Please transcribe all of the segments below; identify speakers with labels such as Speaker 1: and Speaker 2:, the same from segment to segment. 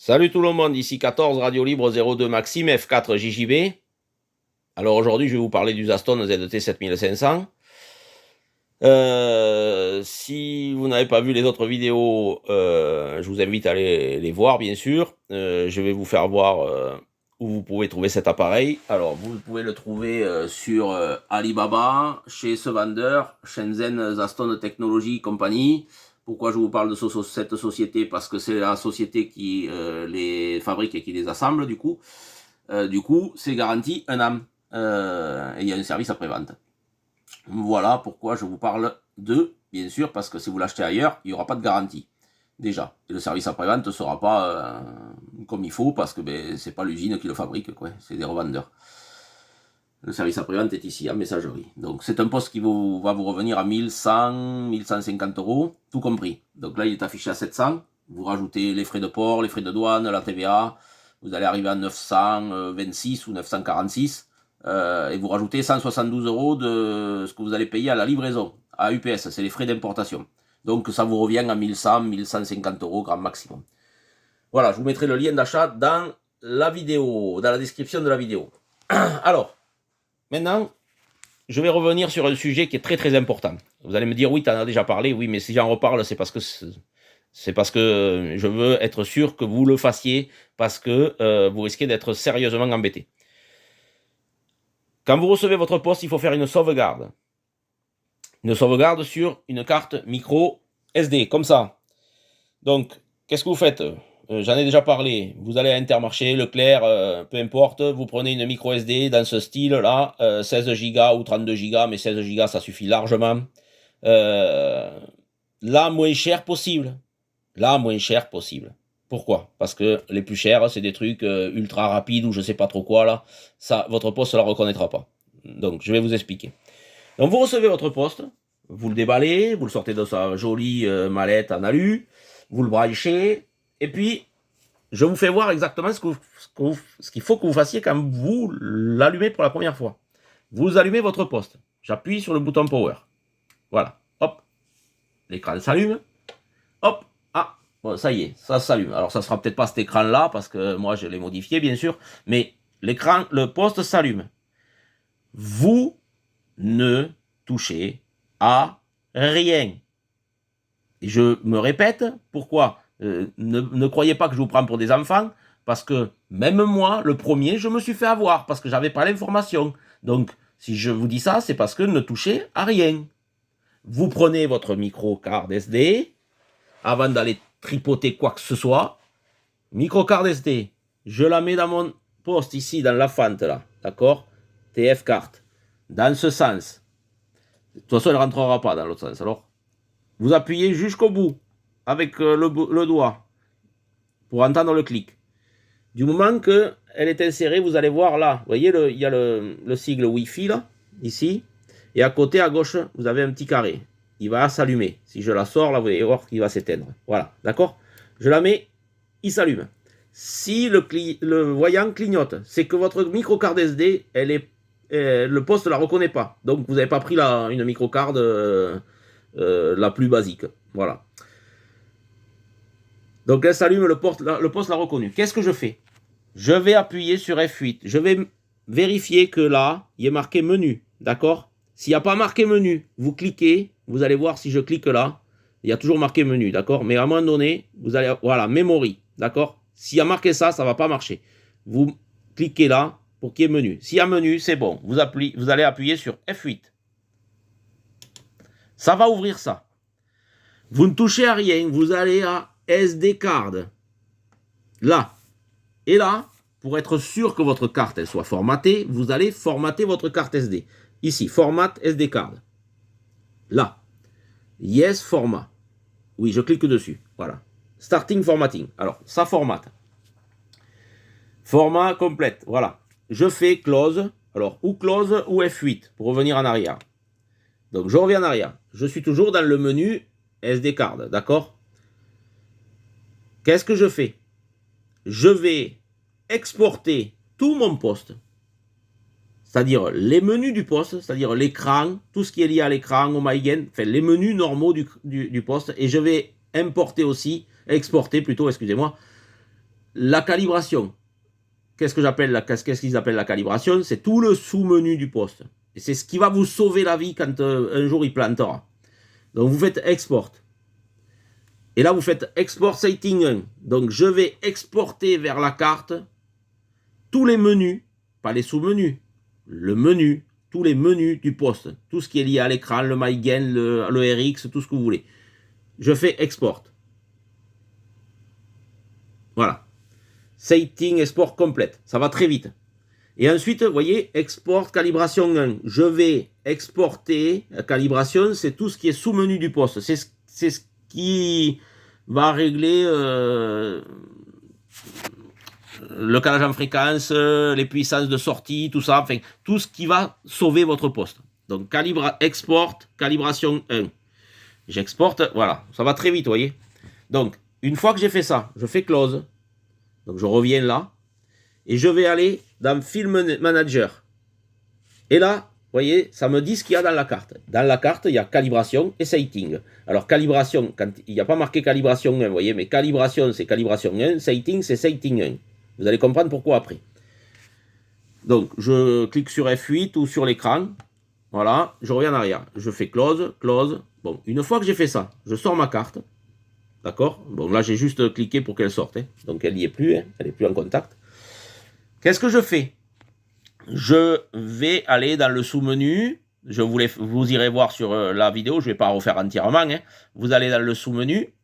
Speaker 1: Salut tout le monde, ici 14 Radio Libre 02 Maxime F4 JJB. Alors aujourd'hui je vais vous parler du Zaston ZT 7500. Si vous n'avez pas vu les autres vidéos, je vous invite à les voir bien sûr. Je vais vous faire voir où vous pouvez trouver cet appareil. Alors vous pouvez le trouver sur Alibaba, chez ce vendeur, Shenzhen Zaston Technology Company. Pourquoi je vous parle de cette société? Parce que c'est la société qui les fabrique et qui les assemble du coup. C'est garanti un an. Et il y a un service après-vente. Voilà pourquoi je vous parle d'eux, bien sûr, parce que si vous l'achetez ailleurs, il n'y aura pas de garantie. Déjà. Et le service après-vente ne sera pas comme il faut, parce que c'est pas l'usine qui le fabrique, quoi. C'est des revendeurs. Le service après-vente est ici, en messagerie. Donc c'est un poste qui va vous revenir à 1100, 1150 euros, tout compris. Donc là, il est affiché à 700. Vous rajoutez les frais de port, les frais de douane, la TVA. Vous allez arriver à 926 ou 946. Et vous rajoutez 172 euros de ce que vous allez payer à la livraison, à UPS. C'est les frais d'importation. Donc ça vous revient à 1100, 1150 euros grand maximum. Voilà, je vous mettrai le lien d'achat dans la vidéo, dans la description de la vidéo. Alors, maintenant, je vais revenir sur un sujet qui est très très important. Vous allez me dire, oui, tu en as déjà parlé, oui, mais si j'en reparle, c'est parce que je veux être sûr que vous le fassiez, parce que vous risquez d'être sérieusement embêté. Quand vous recevez votre poste, il faut faire une sauvegarde. Une sauvegarde sur une carte micro SD, comme ça. Donc, qu'est-ce que vous faites? J'en ai déjà parlé. Vous allez à Intermarché, Leclerc, peu importe. Vous prenez une micro SD dans ce style-là, 16 Go ou 32 Go, mais 16 Go, ça suffit largement. La moins chère possible. La moins chère possible. Pourquoi? Parce que les plus chers, c'est des trucs ultra rapides ou je sais pas trop quoi, là. Ça, votre poste ne la reconnaîtra pas. Donc, je vais vous expliquer. Donc, vous recevez votre poste, vous le déballez, vous le sortez de sa jolie mallette en alu, vous le branchez, et puis, je vous fais voir exactement ce qu'il faut que vous fassiez quand vous l'allumez pour la première fois. Vous allumez votre poste. J'appuie sur le bouton Power. Voilà. Hop. L'écran s'allume. Hop. Ah. Bon, ça y est, ça s'allume. Alors, ça sera peut-être pas cet écran-là, parce que moi, je l'ai modifié, bien sûr. Mais l'écran, le poste s'allume. Vous ne touchez à rien. Et je me répète, pourquoi ne croyez pas que je vous prends pour des enfants, parce que même moi, le premier, je me suis fait avoir, parce que j'avais pas l'information. Donc, si je vous dis ça, c'est parce que ne touchez à rien. Vous prenez votre micro-card SD, avant d'aller tripoter quoi que ce soit, micro-card SD, je la mets dans mon poste ici, dans la fente là, d'accord? TF carte, dans ce sens. De toute façon, elle ne rentrera pas dans l'autre sens. Alors, vous appuyez jusqu'au bout avec le doigt pour entendre le clic. Du moment qu'elle est insérée, vous allez voir là, vous voyez, il y a le sigle Wi-Fi là, ici, et à côté, à gauche, vous avez un petit carré. Il va s'allumer. Si je la sors, là, vous allez voir qu'il va s'éteindre. Voilà, d'accord? Je la mets, il s'allume. Si le voyant clignote, c'est que votre micro-card SD, le poste ne la reconnaît pas. Donc, vous n'avez pas pris une micro-card la plus basique. Voilà. Donc elle s'allume, le poste l'a reconnu. Qu'est-ce que je fais? Je vais appuyer sur F8. Je vais vérifier que là, il est marqué menu. D'accord? S'il n'y a pas marqué menu, vous cliquez. Vous allez voir si je clique là. Il y a toujours marqué menu. D'accord? Mais à un moment donné, vous allez... Voilà, memory. D'accord? S'il y a marqué ça, ça ne va pas marcher. Vous cliquez là pour qu'il y ait menu. S'il y a menu, c'est bon. Vous allez appuyer sur F8. Ça va ouvrir ça. Vous ne touchez à rien. Vous allez à SD card. Là. Et là, pour être sûr que votre carte elle soit formatée, vous allez formater votre carte SD. Ici, format SD card. Là. Yes, format. Oui, je clique dessus. Voilà. Starting formatting. Alors, ça formate. Format complète. Voilà. Je fais close. Alors, ou close ou F8 pour revenir en arrière. Donc, je reviens en arrière. Je suis toujours dans le menu SD card. D'accord? Qu'est-ce que je fais? Je vais exporter tout mon poste, c'est-à-dire les menus du poste, c'est-à-dire l'écran, tout ce qui est lié à l'écran, au MyGen, enfin les menus normaux du poste, et je vais exporter, excusez-moi, la calibration. Qu'est-ce qu'ils appellent la calibration? C'est tout le sous-menu du poste. Et c'est ce qui va vous sauver la vie quand un jour il plantera. Donc vous faites export. Et là vous faites export setting 1. Donc je vais exporter vers la carte tous les menus, pas les sous-menus, le menu, tous les menus du poste, tout ce qui est lié à l'écran, le MyGain, le RX, tout ce que vous voulez. Je fais export. Voilà. Setting, export complète. Ça va très vite. Et ensuite, vous voyez, export, calibration 1. Je vais exporter, calibration, c'est tout ce qui est sous-menu du poste. C'est ce qui va régler le calage en fréquence, les puissances de sortie, tout ça. Enfin, tout ce qui va sauver votre poste. Donc, export, calibration 1. J'exporte, voilà. Ça va très vite, vous voyez. Donc, une fois que j'ai fait ça, je fais close. Donc, je reviens là. Et je vais aller dans Film Manager. Et là, vous voyez, ça me dit ce qu'il y a dans la carte. Dans la carte, il y a calibration et setting. Alors, calibration, quand il n'y a pas marqué calibration 1, vous voyez, mais calibration, c'est calibration 1, setting, c'est setting 1. Vous allez comprendre pourquoi après. Donc, je clique sur F8 ou sur l'écran. Voilà, je reviens en arrière. Je fais close, close. Bon, une fois que j'ai fait ça, je sors ma carte. D'accord? Bon, là, j'ai juste cliqué pour qu'elle sorte. Hein. Donc, elle n'y est plus, hein. Elle n'est plus en contact. Qu'est-ce que je fais? Je vais aller dans le sous-menu. Vous irez voir sur la vidéo, je ne vais pas refaire entièrement. Hein. Vous allez dans le sous-menu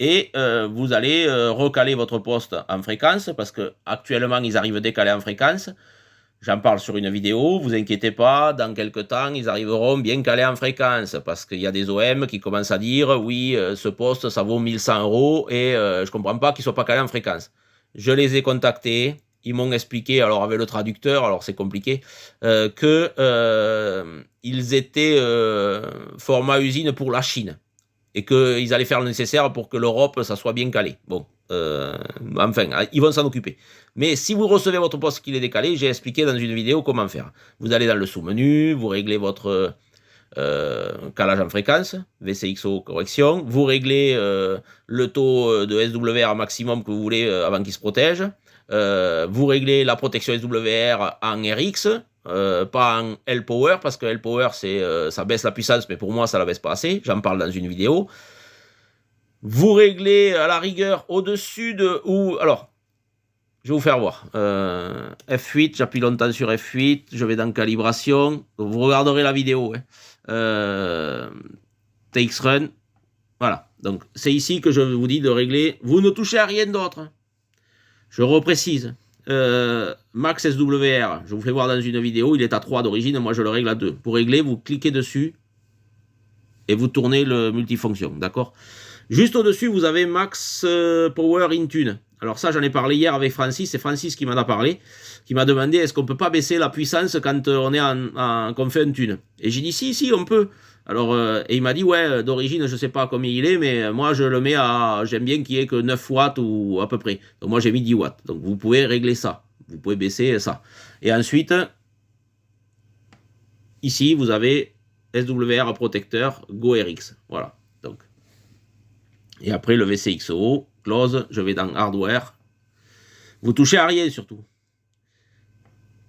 Speaker 1: et vous allez recaler votre poste en fréquence parce qu'actuellement, ils arrivent décalés en fréquence. J'en parle sur une vidéo, vous inquiétez pas, dans quelques temps, ils arriveront bien calés en fréquence parce qu'il y a des OM qui commencent à dire oui, ce poste, ça vaut 1100 € et je ne comprends pas qu'ils ne soient pas calés en fréquence. Je les ai contactés. Ils m'ont expliqué, alors avec le traducteur, alors c'est compliqué, qu'ils étaient format usine pour la Chine et qu'ils allaient faire le nécessaire pour que l'Europe, ça soit bien calé. Bon, enfin, ils vont s'en occuper. Mais si vous recevez votre poste qu'il est décalé, j'ai expliqué dans une vidéo comment faire. Vous allez dans le sous-menu, vous réglez votre calage en fréquence, VCXO correction, vous réglez le taux de SWR maximum que vous voulez avant qu'il se protège. Vous réglez la protection SWR en RX, pas en L-Power, parce que L-Power, ça baisse la puissance, mais pour moi, ça la baisse pas assez. J'en parle dans une vidéo. Vous réglez à la rigueur au-dessus de... Alors, je vais vous faire voir. F8, j'appuie longtemps sur F8, je vais dans calibration. Vous regarderez la vidéo. Hein. TX Run. Voilà. Donc, c'est ici que je vous dis de régler. Vous ne touchez à rien d'autre. Je reprécise, Max SWR, je vous fais voir dans une vidéo, il est à 3 d'origine, moi je le règle à 2. Pour régler, vous cliquez dessus et vous tournez le multifonction, d'accord? Juste au-dessus, vous avez Max Power in Tune. Alors ça, j'en ai parlé hier avec Francis, c'est Francis qui m'en a parlé, qui m'a demandé est-ce qu'on ne peut pas baisser la puissance quand on est qu'on fait un tune. Et j'ai dit si, on peut. Alors, et il m'a dit, ouais, d'origine, je ne sais pas combien il est, mais moi, je le mets à, j'aime bien qu'il y ait que 9 watts ou à peu près. Donc, moi, j'ai mis 10 watts. Donc, vous pouvez régler ça. Vous pouvez baisser ça. Et ensuite, ici, vous avez SWR protecteur GoRX. Voilà. Donc, et après, le VCXO, close, je vais dans hardware. Vous touchez à rien, surtout.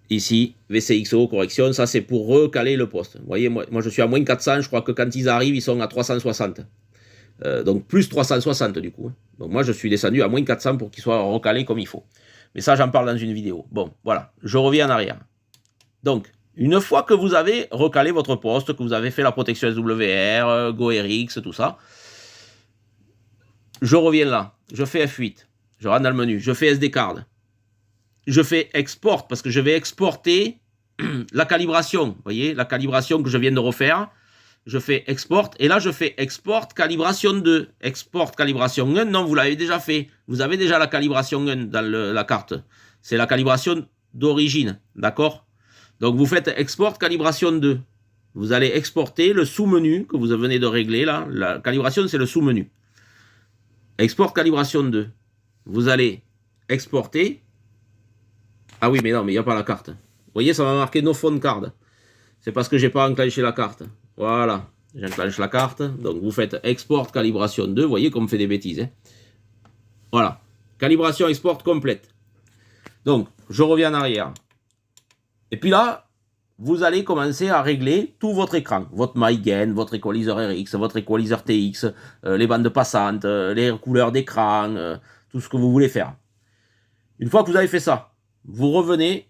Speaker 1: Ici, VCXO, correction, ça c'est pour recaler le poste. Vous voyez, moi je suis à moins 400, je crois que quand ils arrivent, ils sont à 360. Donc plus 360 du coup. Donc moi je suis descendu à moins 400 pour qu'ils soient recalés comme il faut. Mais ça j'en parle dans une vidéo. Bon, voilà, je reviens en arrière. Donc, une fois que vous avez recalé votre poste, que vous avez fait la protection SWR, GoRX, tout ça, je reviens là, je fais F8, je rentre dans le menu, je fais SD card. Je fais export parce que je vais exporter la calibration. Vous voyez, la calibration que je viens de refaire. Je fais export et là je fais export calibration 2. Export calibration 1, non, vous l'avez déjà fait. Vous avez déjà la calibration 1 dans la carte. C'est la calibration d'origine, d'accord? Donc vous faites export calibration 2. Vous allez exporter le sous-menu que vous venez de régler là. La calibration, c'est le sous-menu. Export calibration 2. Vous allez exporter. Ah oui, mais non, mais il n'y a pas la carte. Vous voyez, ça m'a marqué no phone card. C'est parce que je n'ai pas enclenché la carte. Voilà, j'enclenche la carte. Donc, vous faites export calibration 2. Vous voyez qu'on me fait des bêtises. Hein. Voilà. Calibration export complète. Donc, je reviens en arrière. Et puis là, vous allez commencer à régler tout votre écran. Votre MyGain, votre équaliseur RX, votre équaliseur TX, les bandes passantes, les couleurs d'écran, tout ce que vous voulez faire. Une fois que vous avez fait ça, vous revenez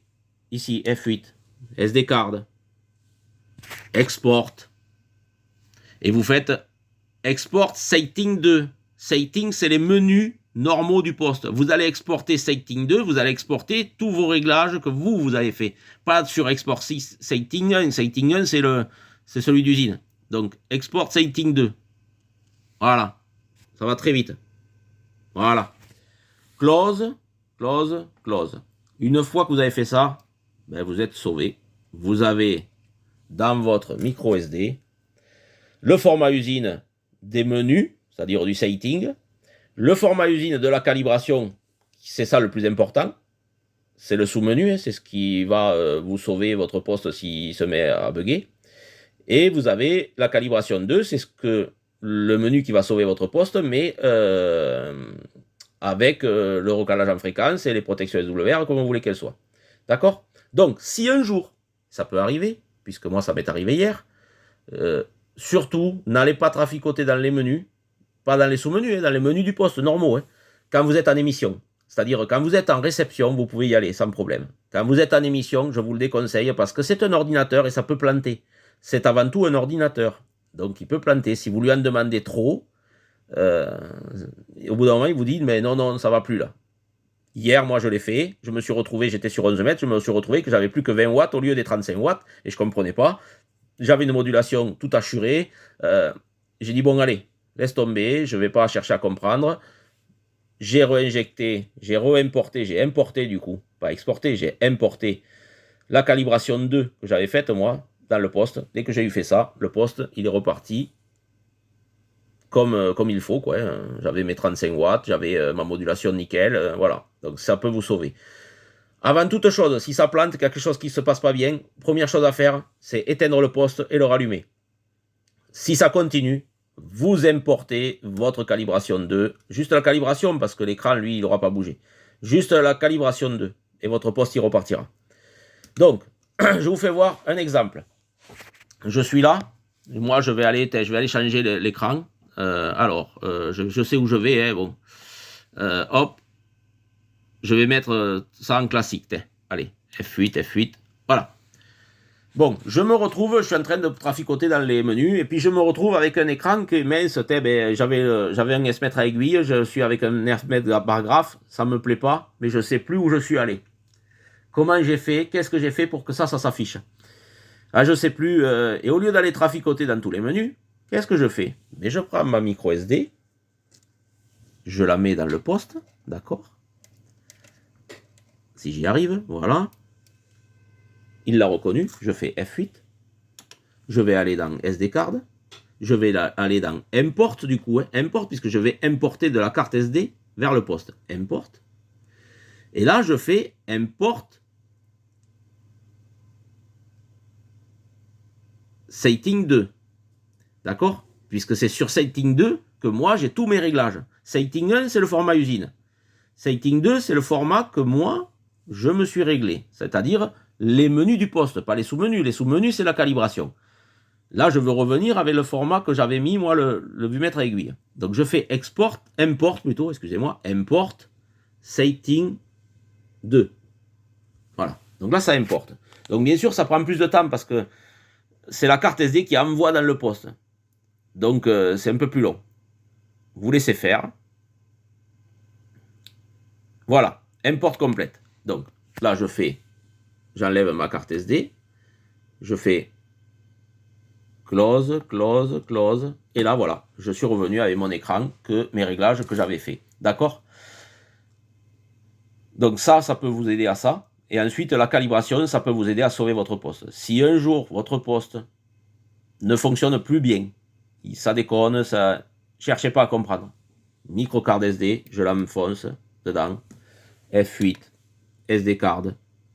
Speaker 1: ici, F8, SD card, export, et vous faites export setting 2. Setting, c'est les menus normaux du poste. Vous allez exporter setting 2, vous allez exporter tous vos réglages que vous avez fait. Pas sur export setting 1. Setting 1, c'est celui d'usine. Donc, export setting 2. Voilà. Ça va très vite. Voilà. Close, close, close. Une fois que vous avez fait ça, ben vous êtes sauvé. Vous avez dans votre micro SD le format usine des menus, c'est-à-dire du setting, le format usine de la calibration, c'est ça le plus important, c'est le sous-menu, c'est ce qui va vous sauver votre poste s'il se met à bugger, et vous avez la calibration 2, c'est ce que le menu qui va sauver votre poste, mais avec le recalage en fréquence et les protections SWR comme vous voulez qu'elles soient. D'accord? Donc, si un jour, ça peut arriver, puisque moi ça m'est arrivé hier, surtout, n'allez pas traficoter dans les menus, pas dans les sous-menus, dans les menus du poste normaux, quand vous êtes en émission. C'est-à-dire, quand vous êtes en réception, vous pouvez y aller sans problème. Quand vous êtes en émission, je vous le déconseille parce que c'est un ordinateur et ça peut planter. C'est avant tout un ordinateur. Donc, il peut planter. Si vous lui en demandez trop, au bout d'un moment, il vous dit, mais non, ça va plus là. Hier, moi, je l'ai fait. Je me suis retrouvé, j'étais sur 11 mètres, je me suis retrouvé que j'avais plus que 20 watts au lieu des 35 watts et je comprenais pas. J'avais une modulation tout assurée. J'ai dit, bon, allez, laisse tomber, je ne vais pas chercher à comprendre. J'ai réinjecté, j'ai réimporté, j'ai importé du coup, pas exporté, j'ai importé la calibration 2 que j'avais faite moi dans le poste. Dès que j'ai eu fait ça, le poste, il est reparti comme il faut, quoi. J'avais mes 35 watts, j'avais ma modulation nickel, voilà. Donc ça peut vous sauver. Avant toute chose, si ça plante, quelque chose qui ne se passe pas bien, première chose à faire, c'est éteindre le poste et le rallumer. Si ça continue, vous importez votre calibration 2, juste la calibration, parce que l'écran, lui, il n'aura pas bougé. Juste la calibration 2, et votre poste, il repartira. Donc, je vous fais voir un exemple. Je suis là, moi, je vais aller changer l'écran. Je sais où je vais, bon. Hop, je vais mettre ça en classique. Allez, F8, voilà. Bon, je me retrouve, je suis en train de traficoter dans les menus, et puis je me retrouve avec un écran qui, mince, j'avais un S-mètre à aiguille, je suis avec un S-mètre bar graphe, ça me plaît pas, mais je sais plus où je suis allé. Comment j'ai fait, qu'est-ce que j'ai fait pour que ça s'affiche? Ah, je sais plus, et au lieu d'aller traficoter dans tous les menus, qu'est-ce que je fais? Mais je prends ma micro SD, je la mets dans le poste, d'accord? Si j'y arrive, voilà. Il l'a reconnu, je fais F8, je vais aller dans SD card, je vais aller dans import du coup, import puisque je vais importer de la carte SD vers le poste, import, et là je fais import setting 2, d'accord, puisque c'est sur setting 2 que moi j'ai tous mes réglages. Setting 1 c'est le format usine, setting 2 c'est le format que moi je me suis réglé, c'est-à-dire les menus du poste, pas les sous-menus. Les sous-menus, c'est la calibration. Là, je veux revenir avec le format que j'avais mis, moi, le vumètre à aiguille. Donc, je fais import, import setting 2. Voilà. Donc là, ça importe. Donc, bien sûr, ça prend plus de temps parce que c'est la carte SD qui envoie dans le poste. Donc, c'est un peu plus long. Vous laissez faire. Voilà. Import complète. Donc, là, j'enlève ma carte SD, je fais close, et là voilà, je suis revenu avec mon écran, mes réglages que j'avais fait. D'accord? Donc ça peut vous aider à ça. Et ensuite, la calibration, ça peut vous aider à sauver votre poste. Si un jour, votre poste ne fonctionne plus bien, ça déconne, cherchez pas à comprendre. Microcard SD, je l'enfonce dedans, F8, SD card,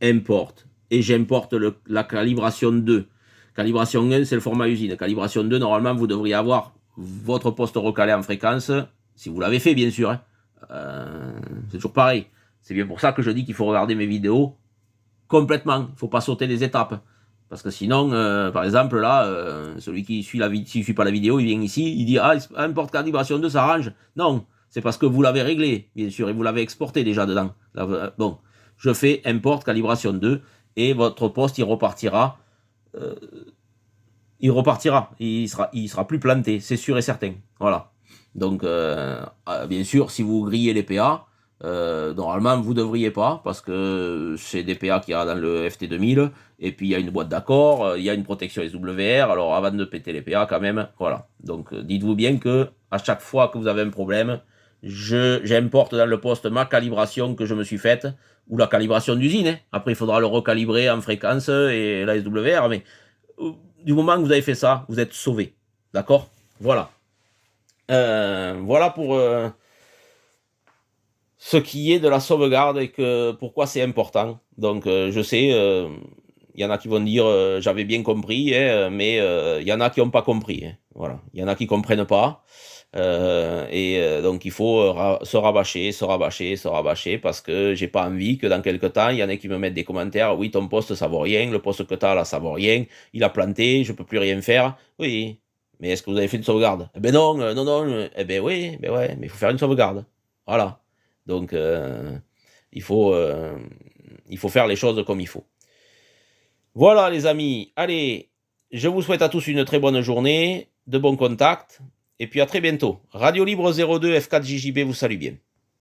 Speaker 1: import, et j'importe la calibration 2. Calibration 1, c'est le format usine. Calibration 2, normalement, vous devriez avoir votre poste recalé en fréquence, si vous l'avez fait, bien sûr. C'est toujours pareil. C'est bien pour ça que je dis qu'il faut regarder mes vidéos complètement. Il ne faut pas sauter des étapes. Parce que sinon, par exemple, là, celui qui suit suit pas la vidéo, il vient ici, il dit « Ah, import calibration 2, ça range ». Non, c'est parce que vous l'avez réglé, bien sûr, et vous l'avez exporté déjà dedans. Là, bon, je fais import calibration 2, et votre poste, il repartira. Il sera plus planté, c'est sûr et certain. Voilà. Donc, bien sûr, si vous grillez les PA, normalement, vous ne devriez pas, parce que c'est des PA qu'il y a dans le FT2000, et puis il y a une boîte d'accord, il y a une protection SWR, alors avant de péter les PA, quand même, voilà. Donc, dites-vous bien que à chaque fois que vous avez un problème, j'importe dans le poste ma calibration que je me suis faite, ou la calibration d'usine. Hein. Après, il faudra le recalibrer en fréquence et la SWR, mais du moment que vous avez fait ça, vous êtes sauvé. D'accord? Voilà. Voilà pour ce qui est de la sauvegarde et que pourquoi c'est important. Donc, je sais, il y en a qui vont dire j'avais bien compris, hein, mais il y en a qui n'ont pas compris. Hein. Voilà. Il y en a qui ne comprennent pas. Donc, il faut se rabâcher parce que j'ai pas envie que dans quelques temps, il y en ait qui me mettent des commentaires. Oui, ton poste, ça vaut rien. Le poste que tu as là, ça vaut rien. Il a planté, je peux plus rien faire. Oui. Mais est-ce que vous avez fait une sauvegarde? Eh ben non, non. Eh ben oui, ben ouais, mais il faut faire une sauvegarde. Voilà. Donc, il faut faire les choses comme il faut. Voilà, les amis. Allez, je vous souhaite à tous une très bonne journée, de bons contacts, et puis à très bientôt. Radio Libre 02 F4 JJB vous salue bien.